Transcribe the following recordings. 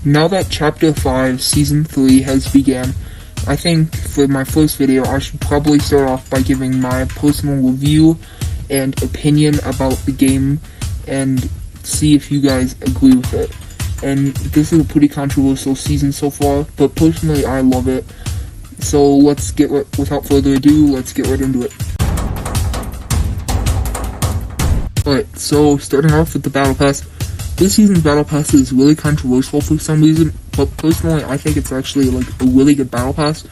Now that Chapter 5 Season 3 has begun, I think for my first video I should probably start off by giving my personal review and opinion about the game and see if you guys agree with it. And this is a pretty controversial season so far, but personally I love it. So without further ado, let's get right into it. Alright, so starting off with the Battle Pass. This season's Battle Pass is really controversial for some reason, but personally I think it's actually like a really good Battle Pass.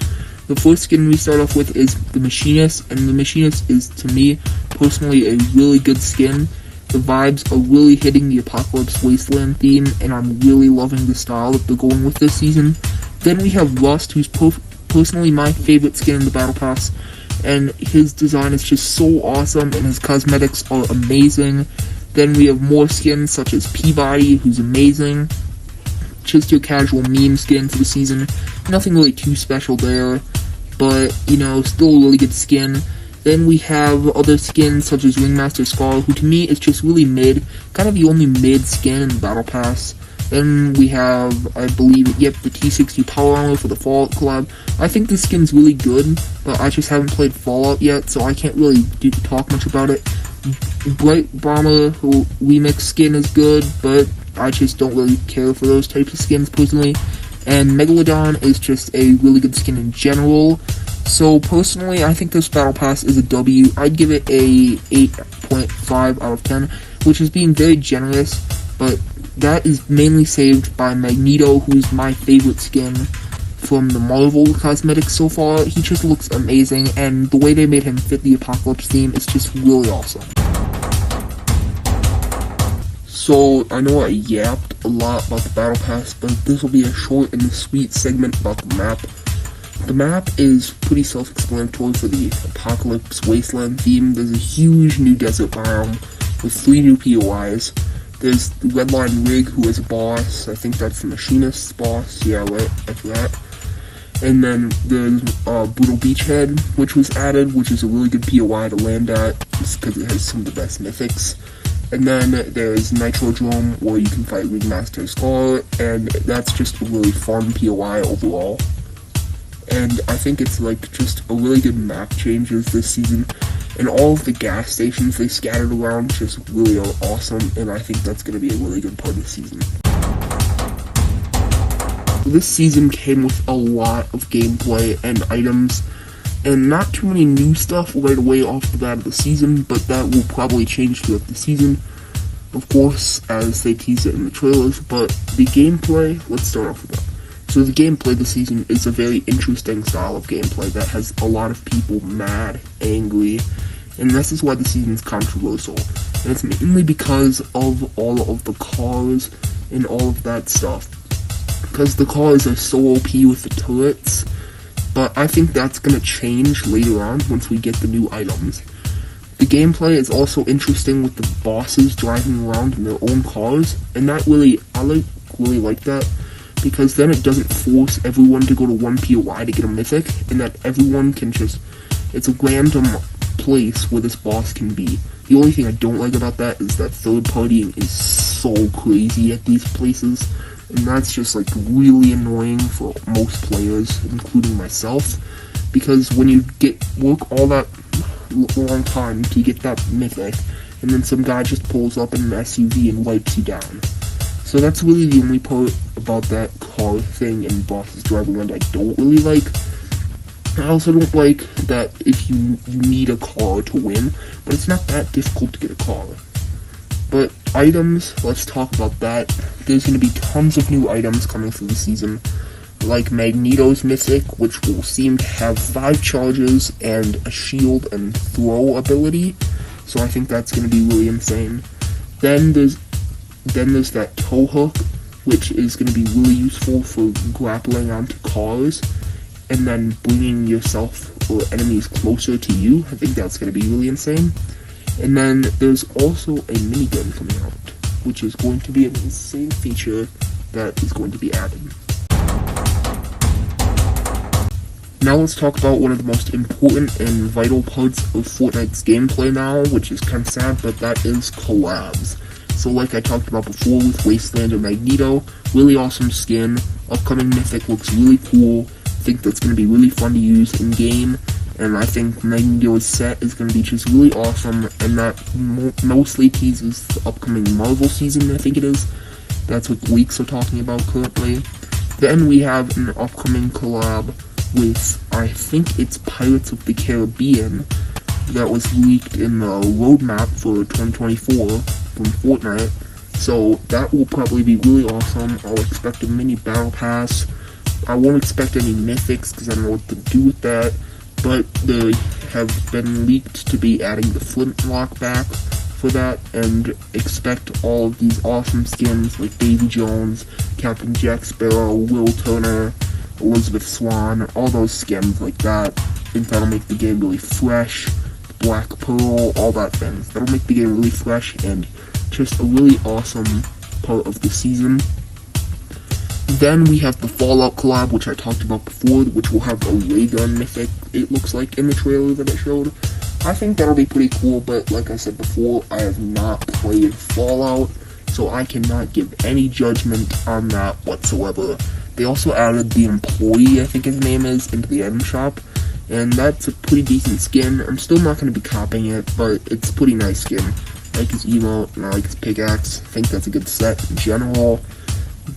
The first skin we start off with is the Machinist, and the Machinist is, to me, personally a really good skin. The vibes are really hitting the Apocalypse Wasteland theme, and I'm really loving the style that they're going with this season. Then we have Rust, who's personally my favorite skin in the Battle Pass, and his design is just so awesome, and his cosmetics are amazing. Then we have more skins such as Peabody, who's amazing. Just your casual meme skin for the season. Nothing really too special there, but, still a really good skin. Then we have other skins such as Ringmaster Scar, who to me is just really mid. Kind of the only mid skin in the Battle Pass. Then we have, I believe, the T60 Power Armor for the Fallout collab. I think this skin's really good, but I just haven't played Fallout yet, so I can't really talk much about it. Bright Bomber remix skin is good, but I just don't really care for those types of skins personally. And Megalodon is just a really good skin in general. So personally, I think this Battle Pass is a W. I'd give it a 8.5 out of 10, which is being very generous, but that is mainly saved by Magneto, who's my favorite skin from the Marvel cosmetics so far. He just looks amazing, and the way they made him fit the Apocalypse theme is just really awesome. So, I know I yapped a lot about the Battle Pass, but this will be a short and sweet segment about the map. The map is pretty self-explanatory for the Apocalypse Wasteland theme. There's a huge new desert biome with 3 new POIs. There's the Redline Rig, who is a boss. I think that's the Machinist's boss. Yeah, right, I forgot. And then there's Brutal Beachhead, which was added, which is a really good POI to land at, just because it has some of the best mythics. And then there's Nitrodrome, where you can fight Ringmaster Scar, and that's just a really fun POI overall. And I think it's just a really good map changes this season, and all of the gas stations they scattered around just really are awesome, and I think that's going to be a really good part of the season. This season came with a lot of gameplay and items, and not too many new stuff right away off the bat of the season, but that will probably change throughout the season, of course, as they tease it in the trailers. But the gameplay, let's start off with that. So the gameplay this season is a very interesting style of gameplay that has a lot of people mad, angry, and this is why the season's controversial. And it's mainly because of all of the cars and all of that stuff. Because the cars are so OP with the turrets, but I think that's going to change later on once we get the new items. The gameplay is also interesting with the bosses driving around in their own cars, and that I really like that, because then it doesn't force everyone to go to one POI to get a mythic, and that everyone can it's a random place where this boss can be. The only thing I don't like about that is that third partying is so crazy at these places, and that's just really annoying for most players, including myself, because when you work all that long time to get that mythic, and then some guy just pulls up in an SUV and wipes you down. So that's really the only part about that car thing and bosses driving around I don't really like. I also don't like that if you need a car to win, but it's not that difficult to get a car. But items, let's talk about that. There's going to be tons of new items coming through the season, like Magneto's mythic, which will seem to have 5 charges and a shield and throw ability, so I think that's going to be really insane. Then there's that tow hook, which is going to be really useful for grappling onto cars, and then bringing yourself or enemies closer to you. I think that's going to be really insane. And then there's also a minigun coming out, which is going to be an insane feature that is going to be added. Now let's talk about one of the most important and vital parts of Fortnite's gameplay now, which is kind of sad, but that is collabs. So like I talked about before with Wasteland and Magneto, really awesome skin. Upcoming Mythic looks really cool. I think that's going to be really fun to use in game. And I think Magneto's set is going to be just really awesome, and that mostly teases the upcoming Marvel season, I think it is. That's what leaks are talking about currently. Then we have an upcoming collab with, I think it's Pirates of the Caribbean, that was leaked in the roadmap for 2024 from Fortnite. So that will probably be really awesome. I'll expect a mini battle pass. I won't expect any mythics because I don't know what to do with that. But they have been leaked to be adding the flintlock back for that, and expect all of these awesome skins like Davy Jones, Captain Jack Sparrow, Will Turner, Elizabeth Swann, all those skins like that. I think that'll make the game really fresh. Black Pearl, all that things. That'll make the game really fresh and just a really awesome part of the season. Then we have the Fallout collab, which I talked about before, which will have a ray gun mythic, it looks like, in the trailer that it showed. I think that'll be pretty cool, but like I said before, I have not played Fallout, so I cannot give any judgment on that whatsoever. They also added the Employee, I think his name is, into the item shop, and that's a pretty decent skin. I'm still not going to be copying it, but it's a pretty nice skin. I like his emote, and I like his pickaxe. I think that's a good set in general.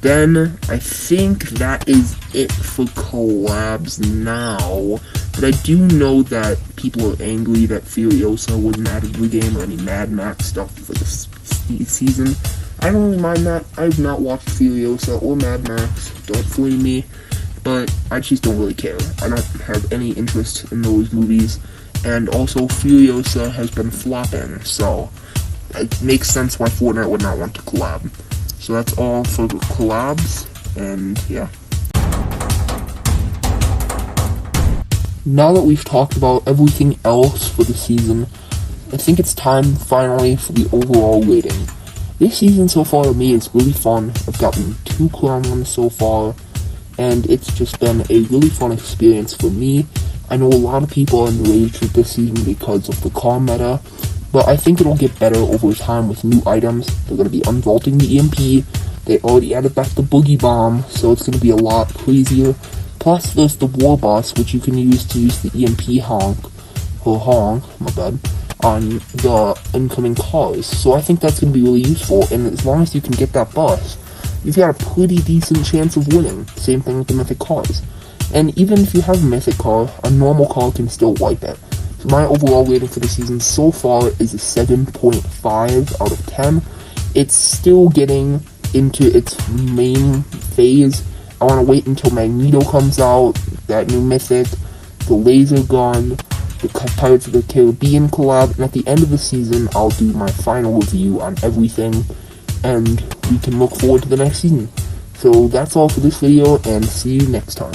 Then, I think that is it for collabs now, but I do know that people are angry that Furiosa wasn't added to the game, or any Mad Max stuff for this season. I don't really mind that. I've not watched Furiosa or Mad Max, don't flame me, but I just don't really care. I don't have any interest in those movies, and also Furiosa has been flopping, so it makes sense why Fortnite would not want to collab. So that's all for the collabs, and yeah. Now that we've talked about everything else for the season, I think it's time finally for the overall rating. This season so far to me is really fun. I've gotten 2 crown ones so far, and it's just been a really fun experience for me. I know a lot of people are enraged with this season because of the car meta, but I think it'll get better over time with new items. They're going to be unvaulting the EMP. They already added back the Boogie Bomb, so it's going to be a lot crazier. Plus, there's the War Bus, which you can use to use the EMP honk, on the incoming cars. So I think that's going to be really useful, and as long as you can get that bus, you've got a pretty decent chance of winning. Same thing with the mythic cars. And even if you have a mythic car, a normal car can still wipe it. So my overall rating for the season so far is a 7.5 out of 10. It's still getting into its main phase. I want to wait until Magneto comes out, that new mythic, the laser gun, the Pirates of the Caribbean collab, and at the end of the season, I'll do my final review on everything, and we can look forward to the next season. So that's all for this video, and see you next time.